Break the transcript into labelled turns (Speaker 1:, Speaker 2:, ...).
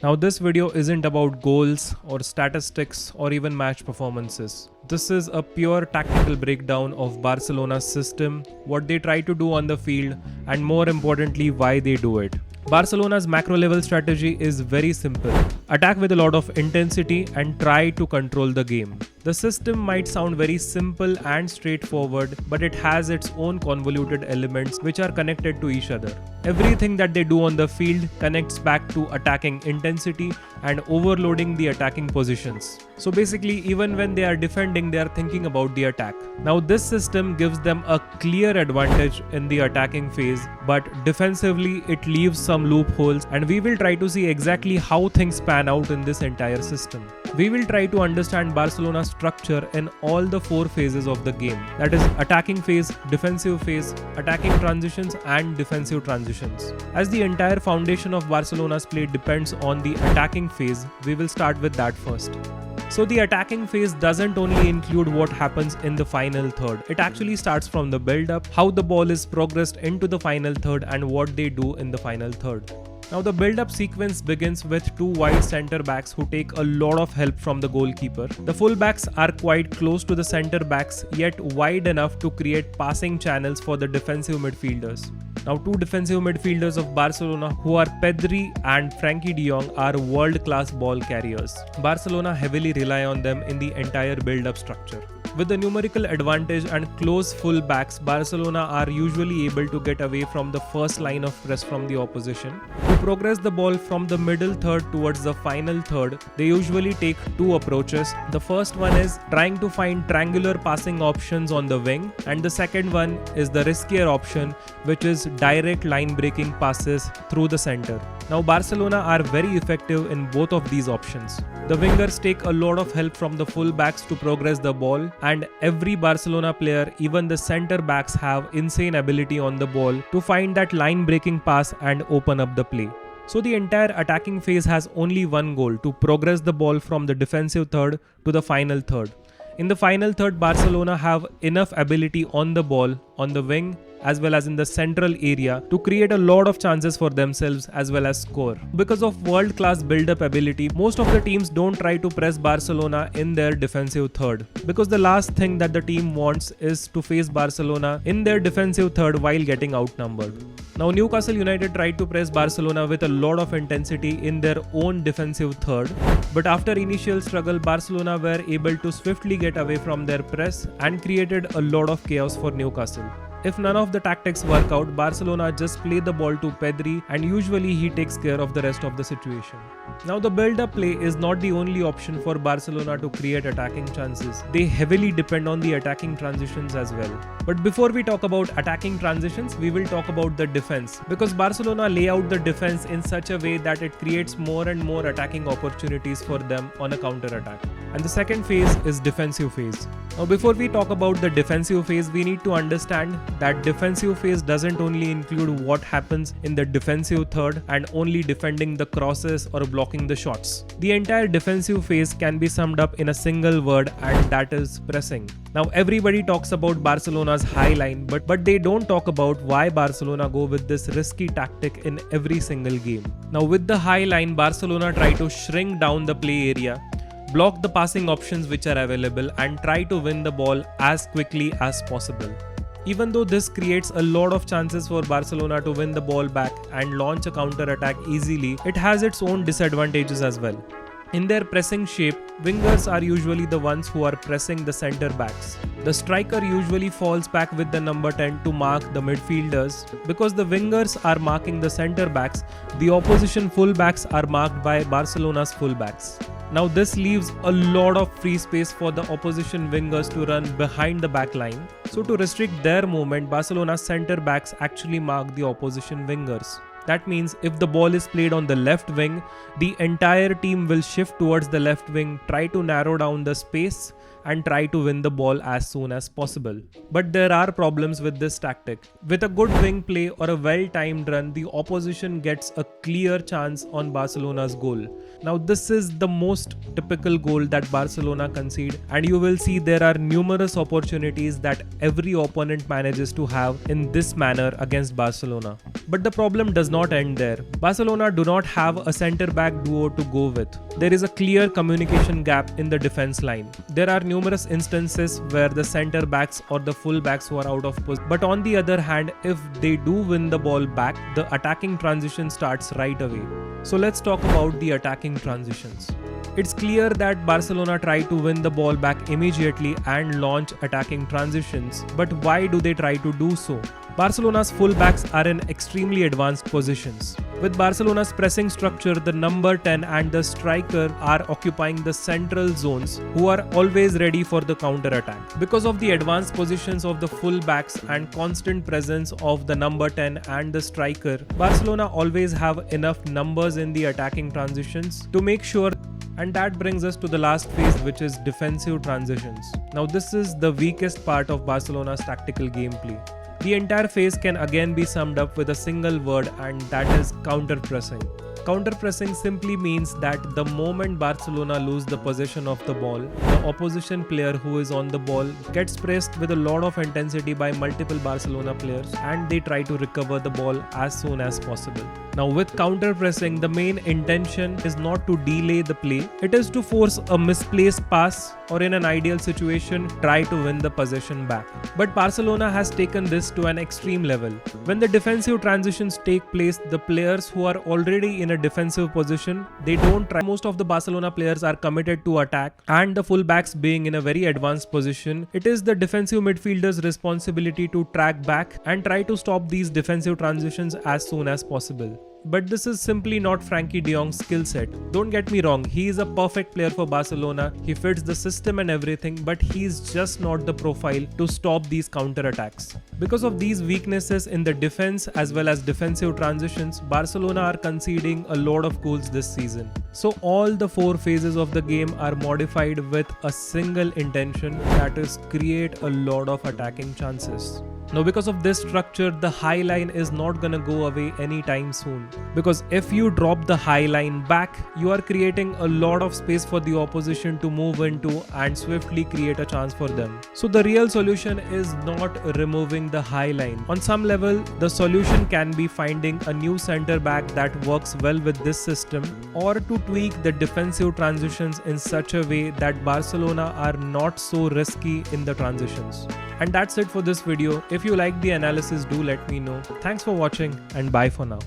Speaker 1: Now this video isn't about goals or statistics or even match performances. This is a pure tactical breakdown of Barcelona's system, what they try to do on the field, and more importantly why they do it. Barcelona's macro level strategy is very simple. Attack with a lot of intensity and try to control the game. The system might sound very simple and straightforward, but it has its own convoluted elements which are connected to each other. Everything that they do on the field connects back to attacking intensity and overloading the attacking positions. So basically, even when they are defending, they are thinking about the attack. Now this system gives them a clear advantage in the attacking phase, but defensively it leaves some loopholes, and we will try to see exactly how things pan out in this entire system. We will try to understand Barcelona's structure in all the 4 phases of the game, that is attacking phase, defensive phase, attacking transitions and defensive transitions. As the entire foundation of Barcelona's play depends on the attacking phase, we will start with that first. So the attacking phase doesn't only include what happens in the final third. It actually starts from the build-up, how the ball is progressed into the final third and what they do in the final third. Now the build-up sequence begins with 2 wide center backs who take a lot of help from the goalkeeper. The full backs are quite close to the center backs, yet wide enough to create passing channels for the defensive midfielders. Now 2 defensive midfielders of Barcelona, who are Pedri and Frankie de Jong, are world-class ball carriers. Barcelona heavily rely on them in the entire build-up structure. With the numerical advantage and close full backs, Barcelona are usually able to get away from the first line of press from the opposition. To progress the ball from the middle third towards the final third, they usually take 2 approaches. The first one is trying to find triangular passing options on the wing, and the second one is the riskier option, which is direct line breaking passes through the center. Now Barcelona are very effective in both of these options. The wingers take a lot of help from the full backs to progress the ball, and every Barcelona player, even the center backs, have insane ability on the ball to find that line breaking pass and open up the play. So the entire attacking phase has only one goal: to progress the ball from the defensive third to the final third. In the final third, Barcelona have enough ability on the ball, on the wing, as well as in the central area to create a lot of chances for themselves as well as score. Because of world-class build-up ability, most of the teams don't try to press Barcelona in their defensive third, because the last thing that the team wants is to face Barcelona in their defensive third while getting outnumbered. Now Newcastle United tried to press Barcelona with a lot of intensity in their own defensive third, but after initial struggle, Barcelona were able to swiftly get away from their press and created a lot of chaos for Newcastle. If none of the tactics work out, Barcelona just play the ball to Pedri, and usually he takes care of the rest of the situation. Now the build-up play is not the only option for Barcelona to create attacking chances. They heavily depend on the attacking transitions as well. But before we talk about attacking transitions, we will talk about the defense, because Barcelona lay out the defense in such a way that it creates more and more attacking opportunities for them on a counter-attack. And the second phase is defensive phase. Now before we talk about the defensive phase, we need to understand that defensive phase doesn't only include what happens in the defensive third and only defending the crosses or blocking the shots. The entire defensive phase can be summed up in a single word, and that is pressing. Now everybody talks about Barcelona's high line, but they don't talk about why Barcelona go with this risky tactic in every single game. Now with the high line, Barcelona try to shrink down the play area, block the passing options which are available, and try to win the ball as quickly as possible. Even though this creates a lot of chances for Barcelona to win the ball back and launch a counter-attack easily, it has its own disadvantages as well. In their pressing shape, wingers are usually the ones who are pressing the center backs. The striker usually falls back with the number 10 to mark the midfielders. Because the wingers are marking the center backs, the opposition fullbacks are marked by Barcelona's fullbacks. Now this leaves a lot of free space for the opposition wingers to run behind the back line. So to restrict their movement, Barcelona's center backs actually mark the opposition wingers. That means if the ball is played on the left wing, the entire team will shift towards the left wing, try to narrow down the space, and try to win the ball as soon as possible. But there are problems with this tactic. With a good wing play or a well-timed run, the opposition gets a clear chance on Barcelona's goal. Now this is the most typical goal that Barcelona concede, and you will see there are numerous opportunities that every opponent manages to have in this manner against Barcelona. But the problem does not end there. Barcelona do not have a centre-back duo to go with. There is a clear communication gap in the defense line. There are numerous instances where the centre-backs or the full-backs who are out of position. But on the other hand, if they do win the ball back, the attacking transition starts right away. So let's talk about the attacking transitions. It's clear that Barcelona try to win the ball back immediately and launch attacking transitions. But why do they try to do so? Barcelona's fullbacks are in extremely advanced positions. With Barcelona's pressing structure, the number 10 and the striker are occupying the central zones, who are always ready for the counter-attack. Because of the advanced positions of the fullbacks and constant presence of the number 10 and the striker, Barcelona always have enough numbers in the attacking transitions to make sure. And that brings us to the last phase, which is defensive transitions. Now this is the weakest part of Barcelona's tactical gameplay. The entire phase can again be summed up with a single word, and that is counter-pressing. Counter-pressing simply means that the moment Barcelona lose the possession of the ball, the opposition player who is on the ball gets pressed with a lot of intensity by multiple Barcelona players, and they try to recover the ball as soon as possible. Now with counter-pressing, the main intention is not to delay the play, it is to force a misplaced pass, or in an ideal situation, try to win the possession back. But Barcelona has taken this to an extreme level. When the defensive transitions take place, the players who are already in a defensive position, they don't try. Most of the Barcelona players are committed to attack, and the fullbacks being in a very advanced position, it is the defensive midfielders' responsibility to track back and try to stop these defensive transitions as soon as possible. But this is simply not Frankie de Jong's skill set. Don't get me wrong, he is a perfect player for Barcelona, he fits the system and everything, but he is just not the profile to stop these counter-attacks. Because of these weaknesses in the defense as well as defensive transitions, Barcelona are conceding a lot of goals this season. So all the four phases of the game are modified with a single intention, that is create a lot of attacking chances. Now because of this structure, the high line is not gonna go away anytime soon. Because if you drop the high line back, you are creating a lot of space for the opposition to move into and swiftly create a chance for them. So the real solution is not removing the high line. On some level, the solution can be finding a new center back that works well with this system, or to tweak the defensive transitions in such a way that Barcelona are not so risky in the transitions. And that's it for this video. If you like the analysis, do let me know. Thanks for watching, and bye for now.